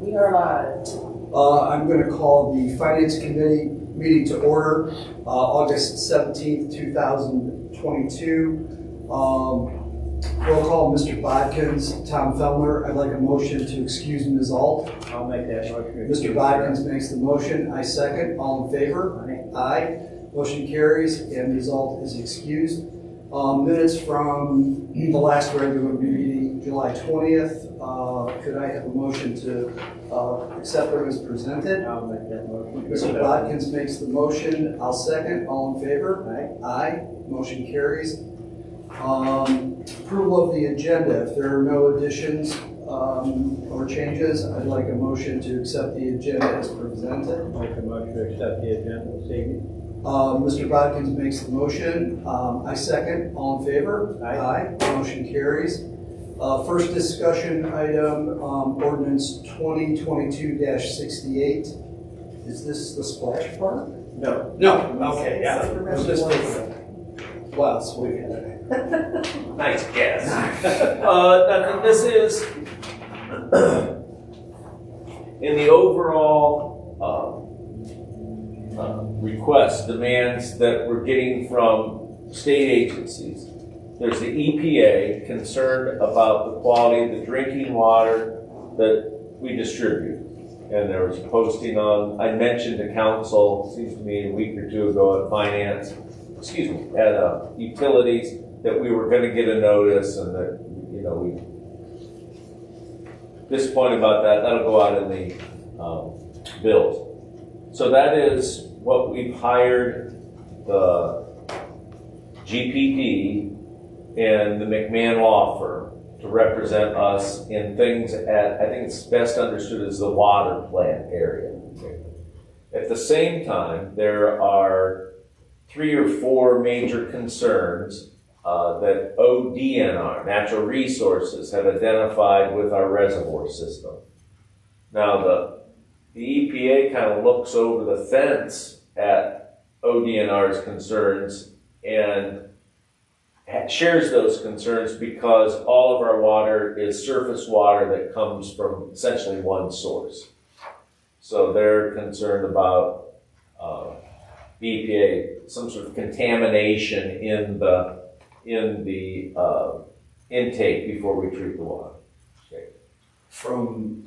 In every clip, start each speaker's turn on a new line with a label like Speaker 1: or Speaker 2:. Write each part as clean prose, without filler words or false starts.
Speaker 1: We are live.
Speaker 2: I'm going to call the Finance Committee meeting to order, August 17th, 2022. Roll call, Mr. Bodkins, Tom Fellner. I'd like a motion to excuse Ms. Alt.
Speaker 3: I'll make that motion.
Speaker 2: Mr. Bodkins makes the motion. I second. All in favor? Aye. Motion carries, and Ms. Alt is excused. Minutes from the last regular meeting, July 20th. Could I have a motion to accept them as presented?
Speaker 3: I'll make that motion.
Speaker 2: Mr. Bodkins makes the motion. I'll second. All in favor?
Speaker 3: Aye.
Speaker 2: Aye. Motion carries. Approval of the agenda. If there are no additions or changes, I'd like a motion to accept the agenda as presented.
Speaker 3: Make a motion to accept the agenda this evening.
Speaker 2: Mr. Bodkins makes the motion. I second. All in favor?
Speaker 3: Aye.
Speaker 2: Motion carries. First discussion item, ordinance 2022-68. Is this the splash park?
Speaker 3: No.
Speaker 2: No. Okay, yeah.
Speaker 1: It's the
Speaker 2: Let's just
Speaker 1: rest
Speaker 2: take
Speaker 1: of
Speaker 2: it. Wow, sweet.
Speaker 4: Nice guess. This is in the overall request, demands that we're getting from state agencies. There's the EPA concerned about the quality of the drinking water that we distribute. And there was a posting on, I mentioned to council, seems to me a week or two ago at finance, at utilities, that we were going to get a notice and that, we disappointed about that. That'll go out in the bills. So that is what we've hired the GPD and the McMahon Law Firm to represent us in things at, I think it's best understood as the water plant area. At the same time, there are 3 or 4 major concerns that ODNR, Natural Resources, have identified with our reservoir system. Now, the EPA kind of looks over the fence at ODNR's concerns and shares those concerns because all of our water is surface water that comes from essentially one source. So they're concerned about EPA, some sort of contamination in the intake before we treat the water. Okay.
Speaker 2: From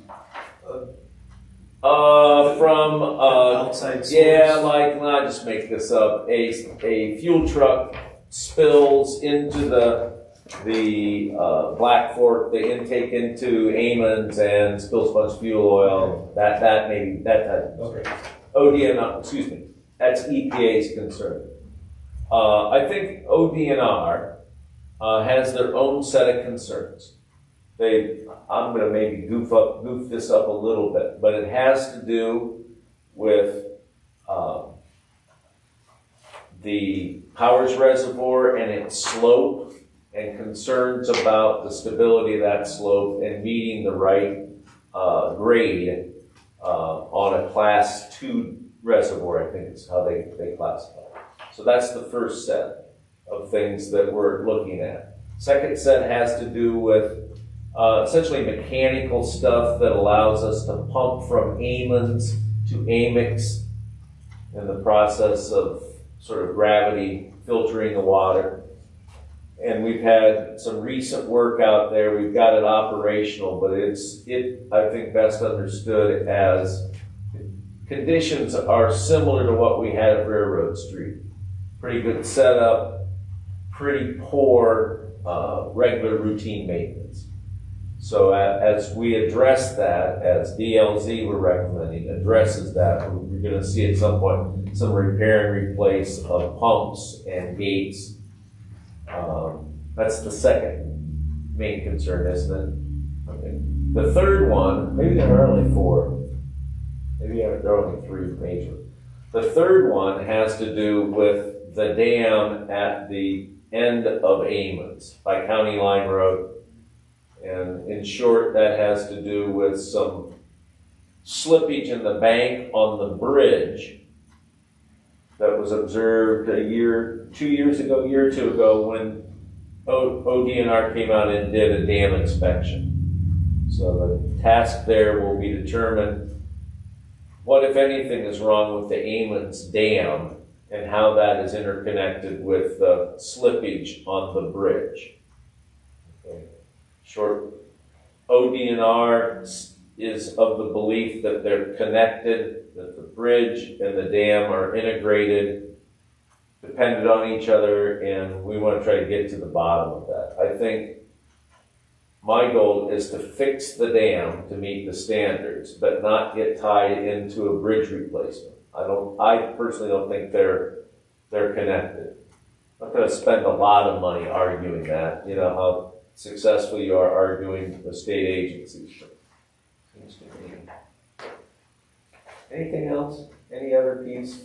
Speaker 4: outside
Speaker 2: source?
Speaker 4: Yeah, like, I'll just make this up. A fuel truck spills into the Black Fork, the intake into Amon's and spills a bunch of fuel oil. That type of
Speaker 2: Okay.
Speaker 4: ODNR, that's EPA's concern. I think ODNR has their own set of concerns. I'm going to maybe goof this up a little bit, but it has to do with the Powers Reservoir and its slope and concerns about the stability of that slope and meeting the right grade on a class 2 reservoir, I think is how they classify it. So that's the first set of things that we're looking at. Second set has to do with essentially mechanical stuff that allows us to pump from Amon's to Amix in the process of sort of gravity filtering the water. And we've had some recent work out there. We've got it operational, but it's I think best understood as conditions are similar to what we had at Railroad Street. Pretty good setup, pretty poor regular routine maintenance. So as we address that, as DLZ we're recommending addresses that, we're going to see at some point some repair and replace of pumps and gates. That's the second main concern, isn't it? Okay. The third one, maybe there are only 4. Maybe there are only 3 major. The third one has to do with the dam at the end of Amon's by County Line Road. And in short, that has to do with some slippage in the bank on the bridge that was observed a year or two ago when ODNR came out and did a dam inspection. So So the task there will be determine what, if anything, is wrong with the Amons Dam and how that is interconnected with the slippage on the bridge. Okay. Short, ODNR is of the belief that they're connected, that the bridge and the dam are integrated, dependent on each other, and we want to try to get to the bottom of that. I think my goal is to fix the dam to meet the standards, but not get tied into a bridge replacement. I personally don't think they're connected. I'm not going to spend a lot of money arguing that. You know how successful you are arguing with state agencies. Seems to me. Anything else? Any other piece?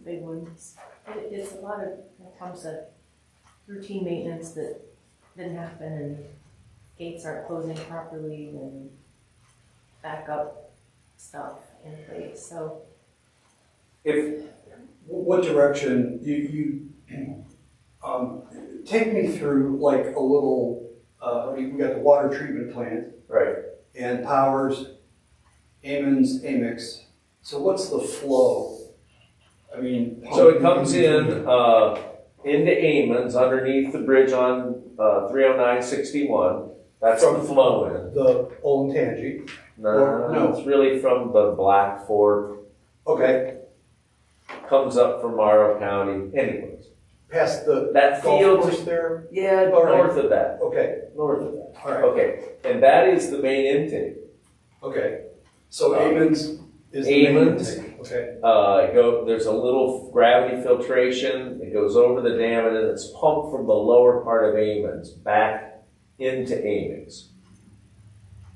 Speaker 1: Big ones. It's a lot of, it comes to routine maintenance that didn't happen, and gates aren't closing properly, and backup stuff in place, so.
Speaker 2: What direction, take me through like a little, we got the water treatment plant
Speaker 4: Right.
Speaker 2: and Powers, Amons, Amix. So what's the flow? I mean.
Speaker 4: So it comes into Amons underneath the bridge on 30961. That's the flow in.
Speaker 2: The Olentangy.
Speaker 4: No, it's really from the Black Fork.
Speaker 2: Okay,
Speaker 4: Comes up from Morrow County. Anyways,
Speaker 2: past the
Speaker 4: that
Speaker 2: golf
Speaker 4: field.
Speaker 2: course there?
Speaker 4: Yeah,
Speaker 2: All right.
Speaker 4: north of that.
Speaker 2: Okay,
Speaker 4: North of that.
Speaker 2: all right,
Speaker 4: Okay, and that is the main intake.
Speaker 2: okay. So Amons is the main
Speaker 4: Amons.
Speaker 2: intake. Okay,
Speaker 4: There's a little gravity filtration. It goes over the dam and then it's pumped from the lower part of Amons back into Amons.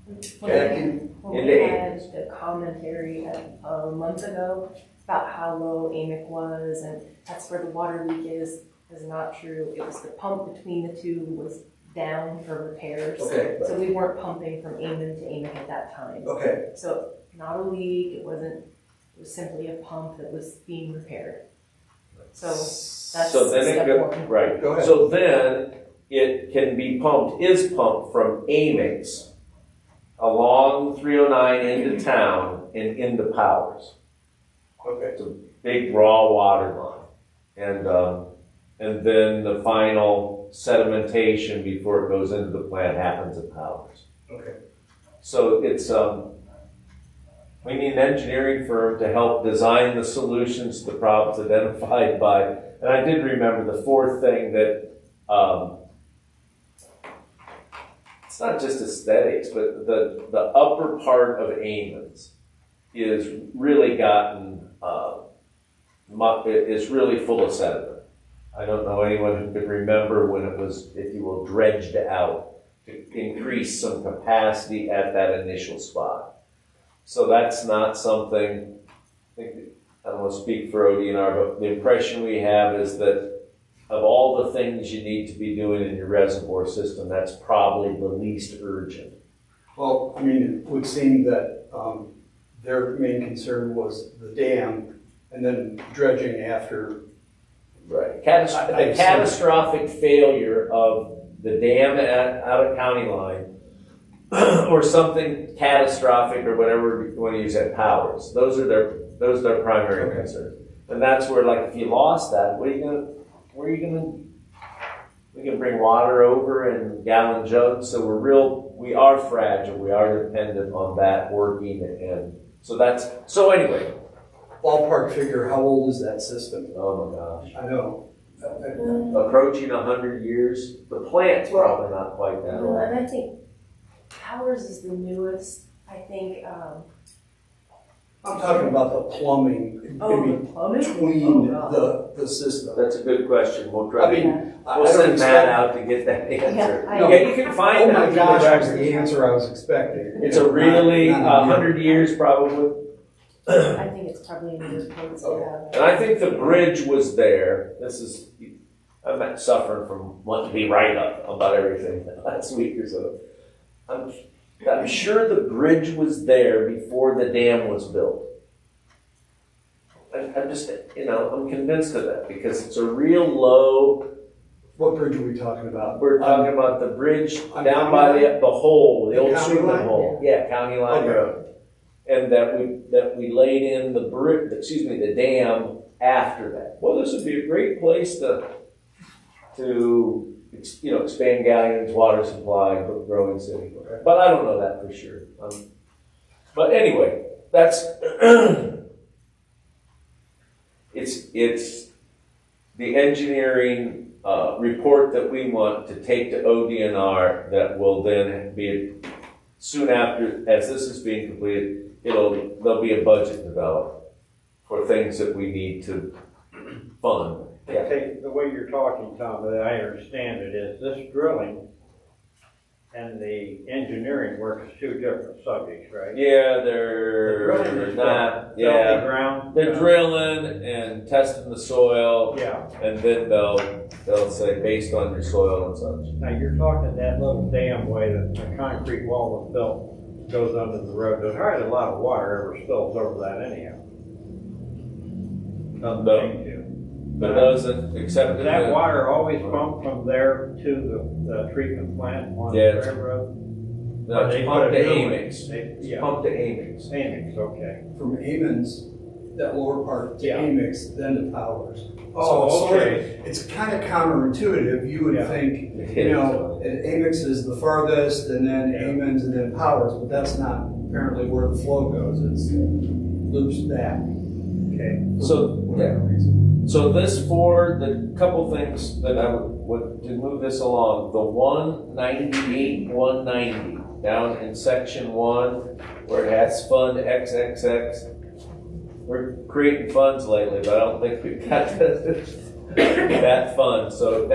Speaker 1: When
Speaker 4: Into
Speaker 1: we had the commentary a month ago about how low Amic was, and that's where the water leak is not true. It was the pump between the two was down for repairs.
Speaker 2: okay,
Speaker 1: So we weren't pumping from Amon to Amic at that time.
Speaker 2: okay.
Speaker 1: So not a leak, it was simply a pump that was being repaired. So that's
Speaker 4: So then
Speaker 1: step
Speaker 4: it
Speaker 1: one.
Speaker 4: right.
Speaker 2: Go ahead.
Speaker 4: So then it can be pumped, is pumped from Amix along 309 into town and into Powers.
Speaker 2: Okay,
Speaker 4: It's a big raw water line. And then the final sedimentation before it goes into the plant happens at Powers.
Speaker 2: okay.
Speaker 4: So it's, we need an engineering firm to help design the solutions to the problems identified by, and I did remember the fourth thing that, it's not just aesthetics, but the upper part of Amons is really is really full of sediment. I don't know anyone who could remember when it was, if you will, dredged out to increase some capacity at that initial spot. So that's not something, I don't want to speak for ODNR, but the impression we have is that of all the things you need to be doing in your reservoir system, that's probably the least urgent.
Speaker 2: Well, I mean, it would seem that their main concern was the dam and then dredging after.
Speaker 4: Right. The catastrophic failure of the dam out at county line or something catastrophic or whatever you want to use at Powers. Those are their primary concerns. And that's where, like, if you lost that, we can bring water over in gallon jugs, so we are fragile, we are dependent on that working, and so anyway.
Speaker 2: Ballpark figure, how old is that system?
Speaker 4: Oh my gosh.
Speaker 2: I know.
Speaker 4: Approaching 100 years. The plant's probably not quite that
Speaker 1: Well,
Speaker 4: old.
Speaker 1: and I think Powers is the newest. I think.
Speaker 2: I'm talking about the plumbing in
Speaker 1: Plumbing?
Speaker 2: between
Speaker 1: God.
Speaker 2: the system.
Speaker 4: That's a good question. We'll
Speaker 2: I
Speaker 4: try.
Speaker 2: mean,
Speaker 4: We'll
Speaker 2: I don't
Speaker 4: send Matt
Speaker 2: expect.
Speaker 4: out to get that answer.
Speaker 1: I-
Speaker 4: Yeah, you can find
Speaker 2: Oh
Speaker 4: that.
Speaker 2: my
Speaker 4: through
Speaker 2: gosh,
Speaker 4: the
Speaker 2: that was
Speaker 4: records.
Speaker 2: the answer I was expecting.
Speaker 4: It's a really
Speaker 2: Not
Speaker 4: 100 years probably.
Speaker 1: I think it's probably in the reports they have.
Speaker 4: And I think the bridge was there. I'm not suffering from wanting to be right up about everything last week or so. I'm sure the bridge was there before the dam was built. I'm just, I'm convinced of that because it's a real low
Speaker 2: What bridge are we talking about?
Speaker 4: We're talking about the bridge
Speaker 2: On
Speaker 4: down
Speaker 2: County
Speaker 4: by the hole, the
Speaker 2: The
Speaker 4: old
Speaker 2: county
Speaker 4: swimming
Speaker 2: line?
Speaker 4: hole. Yeah, County Line
Speaker 2: Okay.
Speaker 4: Road. And that we laid in the dam after that. Well, this would be a great place to expand Gallion's water supply, growing city. But I don't know that for sure. But anyway, that's, it's the engineering report that we want to take to ODNR that will then be, soon after, as this is being completed, there'll be a budget developed for things that we need to fund.
Speaker 3: Okay, the way you're talking, Tom, that I understand it, is this drilling and the engineering work is two different subjects, right?
Speaker 4: Yeah,
Speaker 3: The drilling
Speaker 4: they're
Speaker 3: is
Speaker 4: not,
Speaker 3: filthy
Speaker 4: yeah.
Speaker 3: ground.
Speaker 4: They're drilling and testing the soil,
Speaker 3: Yeah.
Speaker 4: and then they'll say based on your soil and such.
Speaker 3: Now, you're talking that little dam way that the concrete wall was built, goes under the road. There's hardly a lot of water ever spills over that anyhow. Doesn't
Speaker 4: No.
Speaker 3: seem to.
Speaker 4: But doesn't, except
Speaker 3: Does
Speaker 4: in
Speaker 3: that
Speaker 4: the,
Speaker 3: water always pump from there to the treatment plant on the
Speaker 4: Yeah, it's-
Speaker 3: railroad?
Speaker 4: no, it's
Speaker 3: They
Speaker 4: pumped
Speaker 3: put
Speaker 4: to
Speaker 3: a new one.
Speaker 4: Amix. It's
Speaker 3: Yeah,
Speaker 4: pumped to Amix.
Speaker 3: Amix, okay.
Speaker 2: From Amons, that lower part to
Speaker 3: Yeah.
Speaker 2: Amix, then to Powers.
Speaker 3: Oh,
Speaker 2: So it's sort of-
Speaker 3: okay.
Speaker 2: It's kind of counterintuitive. You would
Speaker 3: Yeah.
Speaker 2: think,
Speaker 4: It
Speaker 2: you
Speaker 4: is.
Speaker 2: know, Amix is the farthest, and then
Speaker 3: Yeah.
Speaker 2: Amons, and then Powers, but that's not apparently where the flow goes. It's loops back.
Speaker 3: Okay.
Speaker 4: So,
Speaker 2: For whatever reason.
Speaker 4: So the couple things that I would, to move this along, the 198, 190, down in section 1, where it has fund XXX. We're creating funds lately, but I don't think we've got that fund. So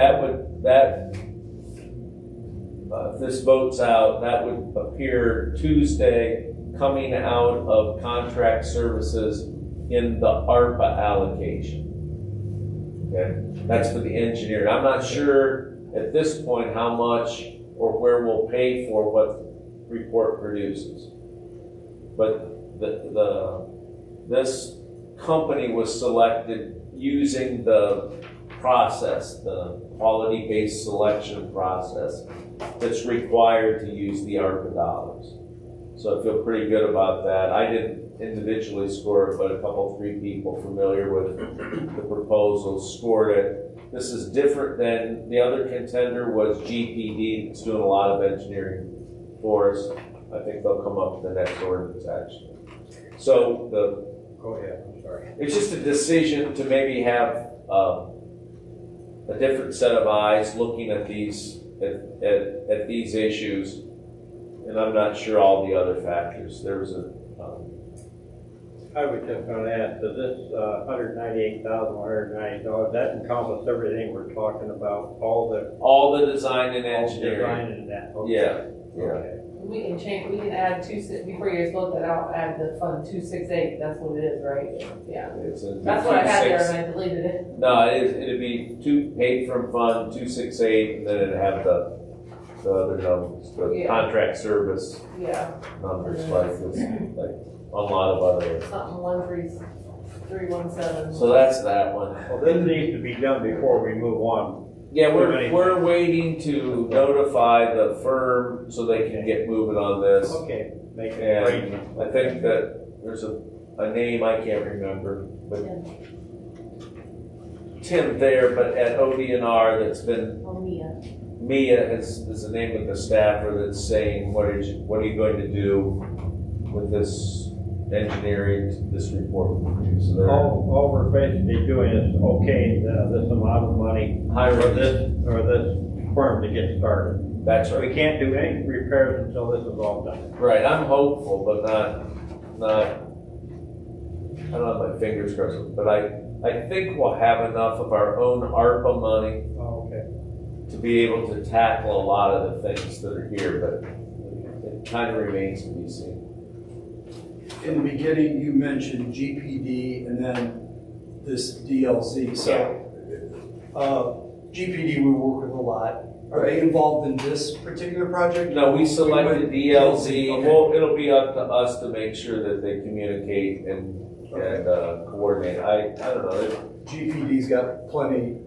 Speaker 4: if this votes out, that would appear Tuesday coming out of contract services in the ARPA allocation. Okay, that's for the engineer. I'm not sure at this point how much or where we'll pay for what the report produces. But this company was selected using the process, the quality-based selection process that's required to use the ARPA dollars. So I feel pretty good about that. I didn't individually score it, but three people familiar with the proposal scored it. This is different than the other contender was GPD. It's doing a lot of engineering for us. I think they'll come up with the next ordinance actually. So
Speaker 3: Go ahead, I'm sorry.
Speaker 4: it's just a decision to maybe have a different set of eyes looking at these at these issues, and I'm not sure all the other factors. There was
Speaker 3: I was just gonna ask, does this $198,190, that encompass everything we're talking about, all the
Speaker 4: design and engineering.
Speaker 3: design and that? Okay.
Speaker 4: Yeah, yeah.
Speaker 3: Okay.
Speaker 5: We can change, we can add before you guys vote that out, add the fund 268, that's what it is, right? Yeah. That's what I had there and I deleted it.
Speaker 4: No, it'd be paid from fund 268, and then it'd have the other numbers, the
Speaker 5: Yeah.
Speaker 4: contract service
Speaker 5: Yeah,
Speaker 4: numbers like this, like a lot of other.
Speaker 5: something 13317.
Speaker 4: So that's that one.
Speaker 3: Well, this needs to be done before we move on.
Speaker 4: Yeah, we're waiting to notify the firm so they can get moving on this.
Speaker 3: Okay, make it
Speaker 4: And
Speaker 3: great.
Speaker 4: I think that there's a name I can't remember, but Tim there, but at ODNR that's been,
Speaker 1: Oh, Mia.
Speaker 4: Mia is the name of the staffer that's saying, what are you going to do with this engineering, this report? So they're
Speaker 3: All we're basically doing is okay, this amount of money for
Speaker 4: hiring
Speaker 3: this firm to get started.
Speaker 4: That's
Speaker 3: We
Speaker 4: right.
Speaker 3: can't do any repairs until this is all done.
Speaker 4: Right, I'm hopeful, but not, I don't have my fingers crossed, but I think we'll have enough of our own ARPA money
Speaker 3: Oh, okay.
Speaker 4: to be able to tackle a lot of the things that are here, but it kind of remains to be seen.
Speaker 2: In the beginning, you mentioned GPD and then this DLZ. So, GPD we work with a lot. Are they involved in this particular project?
Speaker 4: No, we selected DLZ.
Speaker 2: Okay.
Speaker 4: Well, it'll be up to us to make sure that they communicate and coordinate. I don't know.
Speaker 2: GPD's got plenty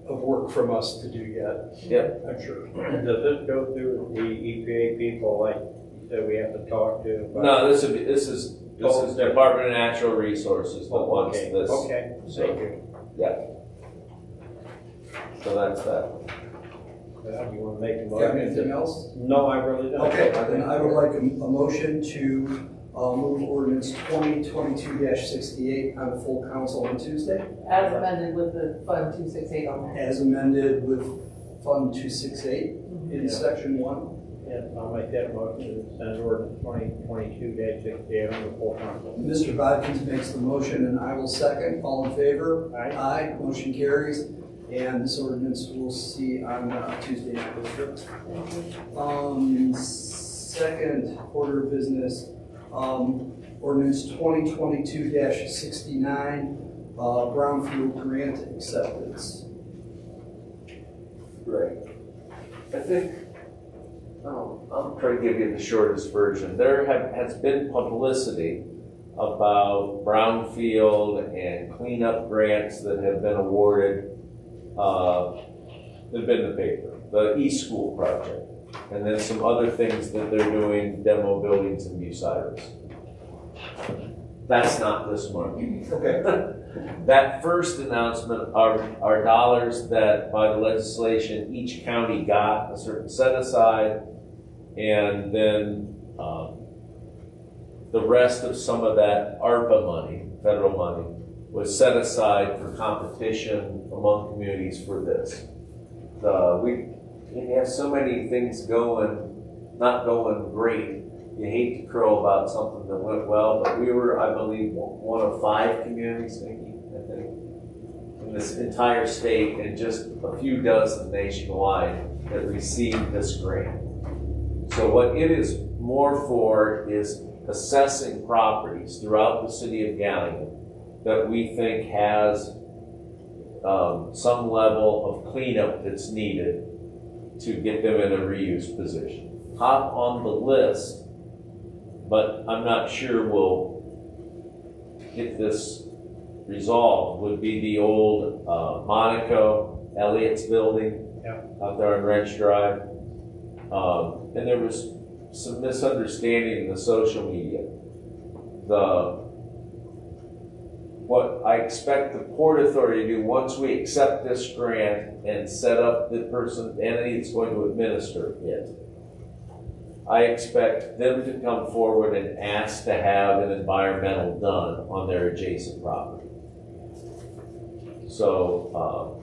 Speaker 2: of work from us to do yet.
Speaker 4: Yep.
Speaker 2: I'm sure.
Speaker 3: Does this go through the EPA people like you said we have to talk to? about-
Speaker 4: No, this is Department of Natural Resources that
Speaker 3: Oh,
Speaker 4: wants
Speaker 3: okay,
Speaker 4: this.
Speaker 3: okay, thank you.
Speaker 4: So that's that.
Speaker 3: Well, you wanna make a
Speaker 2: Do you have
Speaker 3: motion?
Speaker 2: anything else?
Speaker 3: No, I really don't.
Speaker 2: Okay, then I would like a motion to move ordinance 2022-68 on full council on Tuesday,
Speaker 5: As amended with the Fund 268 on there.
Speaker 2: as amended with Fund 268 in
Speaker 3: Yeah.
Speaker 2: section 1.
Speaker 3: Yes, I'll make that motion to send ordinance 2022-68 on the full council.
Speaker 2: Mr. Bodkins makes the motion and I will second. All in favor?
Speaker 3: Aye.
Speaker 2: Aye, motion carries. And this ordinance we'll see on Tuesday night. Second order of business, ordinance 2022-69, brownfield grant acceptance.
Speaker 4: Right. I think, I'll try to give you the shortest version. There has been publicity about brownfield and cleanup grants that have been awarded, that have been in the paper. The e-school project, and then some other things that they're doing, demo buildings in Bucyrus. That's not this money.
Speaker 2: Okay.
Speaker 4: That first announcement are dollars that by the legislation, each county got a certain set aside, and then the rest of some of that ARPA money, federal money, was set aside for competition among communities for this. We have so many things not going great. You hate to crow about something that went well, but we were, I believe, one of 5 communities, maybe, I think, in this entire state, and just a few dozen nationwide that received this grant. So what it is more for is assessing properties throughout the city of Gallaudet that we think has some level of cleanup that's needed to get them in a reuse position. Top on the list, but I'm not sure we'll get this resolved, would be the old Monaco Elliott's building out there on Wrench Drive. And there was some misunderstanding in the social media. What I expect the Port Authority to do once we accept this grant and set up the entity that's going to administer it, I expect them to come forward and ask to have an environmental done on their adjacent property. So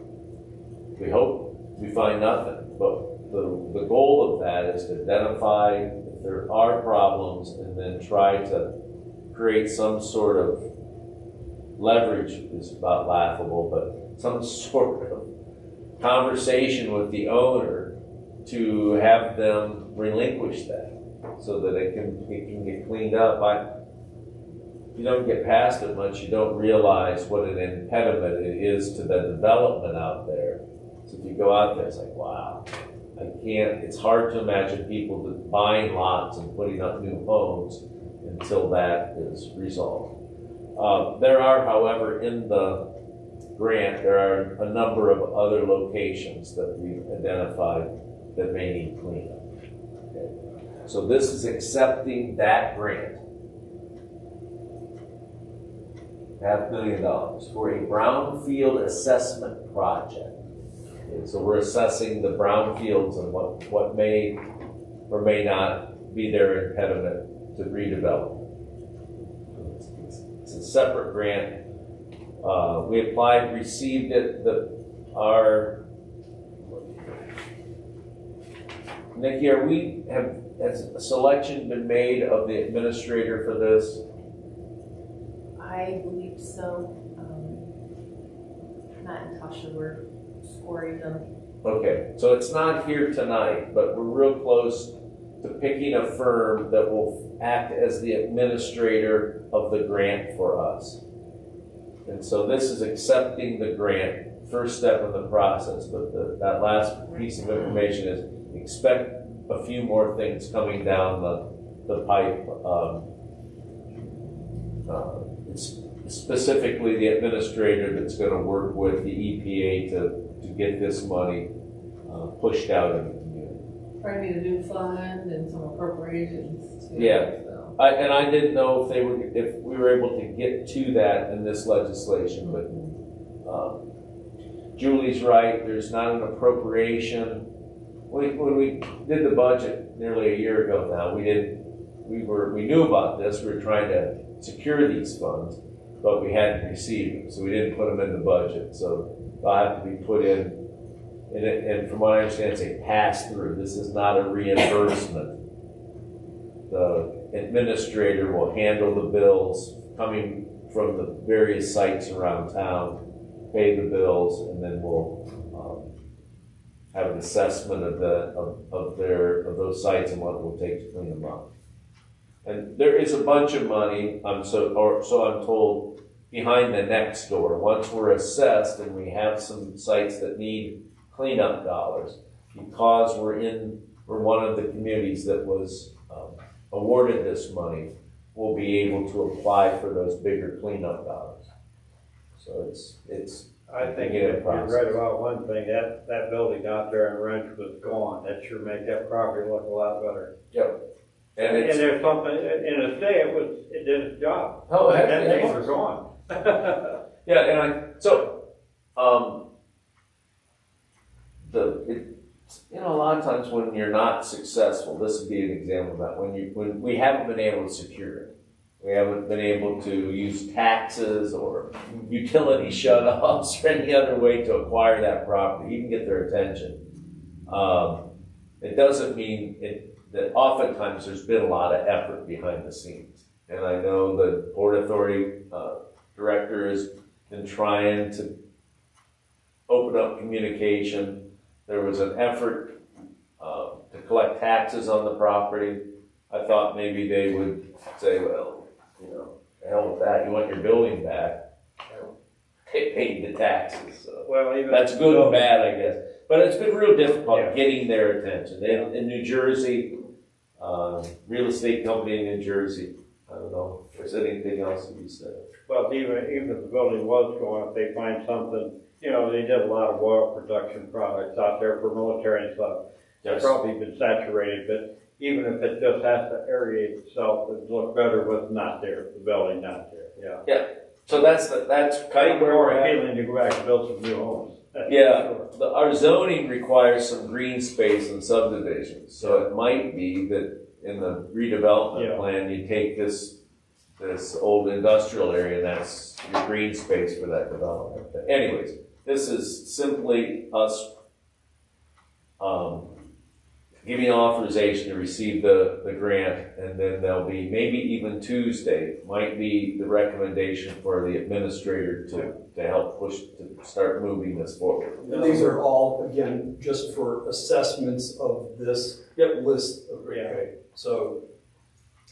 Speaker 4: we hope we find nothing, but the goal of that is to identify if there are problems and then try to create some sort of leverage, is about laughable, but some sort of conversation with the owner to have them relinquish that so that it can get cleaned up. You don't get past it much, you don't realize what an impediment it is to the development out there. So if you go out there, it's like, wow, it's hard to imagine people buying lots and putting up new homes until that is resolved. There are, however, in the grant, there are a number of other locations that we've identified that may need cleanup. Okay. So this is accepting that grant, $500,000 for a brownfield assessment project. Okay, so we're assessing the brownfields and what may or may not be their impediment to redevelopment. It's a separate grant. We applied, received it. Nikki, has a selection been made of the administrator for this?
Speaker 1: I believe so. Matt and Tasha were scoring them.
Speaker 4: Okay, so it's not here tonight, but we're real close to picking a firm that will act as the administrator of the grant for us. And so this is accepting the grant, first step in the process, but that last piece of information is expect a few more things coming down the pipe. It's specifically the administrator that's going to work with the EPA to to get this money pushed out in the community.
Speaker 5: Probably need a new fund and some appropriations too.
Speaker 4: Yeah.
Speaker 5: So.
Speaker 4: I didn't know if we were able to get to that in this legislation, but Julie's right, there's not an appropriation. When we did the budget nearly a year ago now, we knew about this, we were trying to secure these funds, but we hadn't received them, so we didn't put them in the budget, so they'll have to be put in. And from what I understand, it's a pass-through. This is not a reimbursement. The administrator will handle the bills coming from the various sites around town, pay the bills, and then we'll have an assessment of those sites and what it will take to clean them up. And there is a bunch of money, so I'm told, behind the next door. Once we're assessed and we have some sites that need cleanup dollars, because we're one of the communities that was awarded this money, we'll be able to apply for those bigger cleanup dollars. So it's.
Speaker 3: I think you're right about one thing, that building out there in Wrench was gone. That sure made that property look a lot better.
Speaker 4: Yep.
Speaker 3: And there's something, in a say, it did its job.
Speaker 4: Oh, heck,
Speaker 3: That
Speaker 4: yeah.
Speaker 3: things are gone.
Speaker 4: Yeah, a lot of times when you're not successful, this would be an example of that, when we haven't been able to secure it. We haven't been able to use taxes or utility shut-offs or any other way to acquire that property, even get their attention. It doesn't mean that oftentimes there's been a lot of effort behind the scenes. And I know the Port Authority director has been trying to open up communication. There was an effort to collect taxes on the property. I thought maybe they would say, well, the hell with that. You want your building back. They paid the taxes. So.
Speaker 3: Well, even
Speaker 4: That's good and bad, I guess. But it's been real difficult
Speaker 3: Yeah.
Speaker 4: getting their attention. In New Jersey, real estate company in New Jersey, I don't know if there's anything else that you said.
Speaker 3: Well, even if the building was going, if they find something, they did a lot of oil production products out there for military and stuff.
Speaker 4: Yes.
Speaker 3: It's probably been saturated, but even if it just has to aerate itself, it'd look better with not there, the building not there, yeah.
Speaker 4: So that's kind of where we're at.
Speaker 3: Feeling to go back and build some new homes. That's
Speaker 4: Yeah,
Speaker 3: for sure.
Speaker 4: our zoning requires some green space and subdivisions, so it might be that in the redevelopment
Speaker 3: Yeah.
Speaker 4: plan, you take this old industrial area, and that's your green space for that development. But anyways, this is simply us giving authorization to receive the grant, and then there'll be, maybe even Tuesday, might be the recommendation for the administrator to help push, to start moving this forward.
Speaker 2: And these are all, again, just for assessments of this list. Okay. So,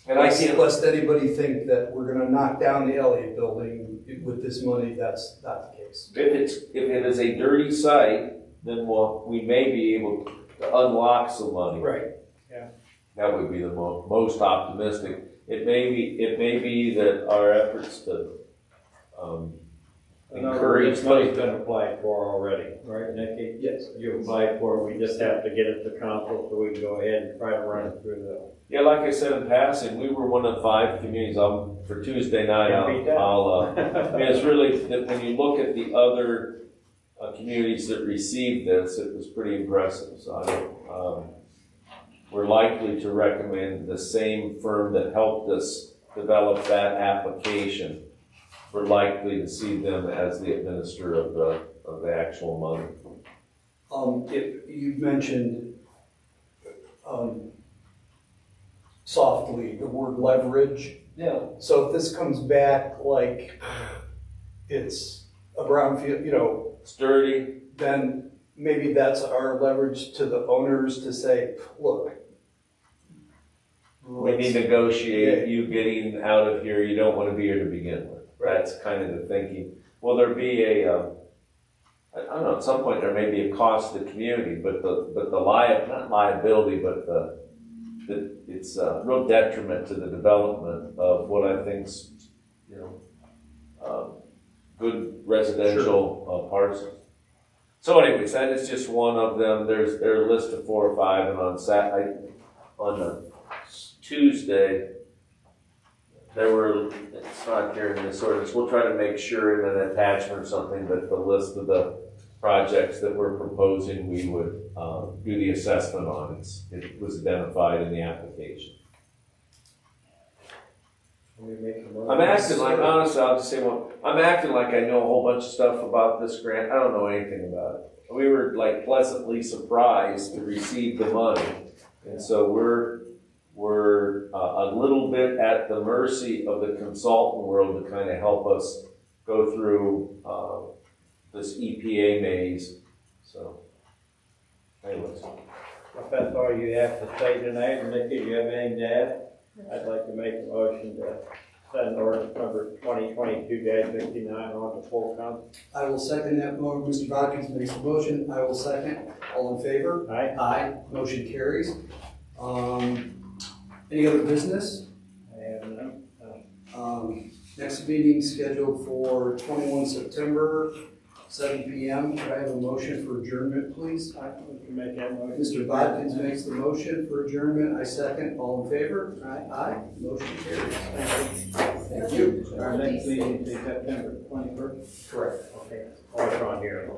Speaker 4: And I can't,
Speaker 2: lest anybody think that we're gonna knock down the Elliott building with this money, that's not the case.
Speaker 4: if it is a dirty site, then we may be able to unlock some money.
Speaker 2: Right.
Speaker 4: That would be the most optimistic. It may be that our efforts to encourage
Speaker 3: This money's been applied for already, right, Nikki?
Speaker 2: Yes.
Speaker 3: You applied for it, we just have to get it to council so we can go ahead and try to run it through the.
Speaker 4: Yeah, like I said in passing, we were one of 5 communities. For Tuesday night,
Speaker 3: Can't beat that.
Speaker 4: I mean, it's really, when you look at the other communities that received this, it was pretty impressive. So we're likely to recommend the same firm that helped us develop that application. We're likely to see them as the administrator of the actual money.
Speaker 2: If you mentioned softly the word leverage.
Speaker 4: Yeah.
Speaker 2: So if this comes back like it's a brownfield,
Speaker 4: Sturdy.
Speaker 2: then maybe that's our leverage to the owners to say, look.
Speaker 4: We need to negotiate you getting out of here. You don't want to be here to begin with. That's kind of the thinking. Will there be I don't know, at some point there may be a cost to the community, but not liability, but it's a real detriment to the development of what I think's, good residential parcels. So anyways, that is just one of them. There are a list of 4 or 5, and on the Tuesday, there were, it's not here in this ordinance, we'll try to make sure in an attachment or something that the list of the projects that we're proposing, we would do the assessment on. It was identified in the application. I'm acting like, honestly, I'll just say one, I'm acting like I know a whole bunch of stuff about this grant. I don't know anything about it. We were like pleasantly surprised to receive the money. And so we're a little bit at the mercy of the consultant world to kind of help us go through this EPA maze. So anyways.
Speaker 3: If that's all you have to say tonight, Nikki, do you have anything to add? I'd like to make a motion to send ordinance number 2022-59 on to full council.
Speaker 2: I will second that motion. Mr. Bodkins makes the motion. I will second. All in favor?
Speaker 3: Aye.
Speaker 2: Aye. Motion carries. Any other business?
Speaker 3: I have none.
Speaker 2: Next meeting scheduled for 21 September, 7 p.m. Could I have a motion for adjournment, please?
Speaker 3: I can make that motion.
Speaker 2: Mr. Bodkins makes the motion for adjournment. I second. All in favor? Aye. Aye. Motion carries. Thank you.
Speaker 3: Our next meeting is September 21st.
Speaker 2: Correct.
Speaker 3: Okay. Oh, it's on here.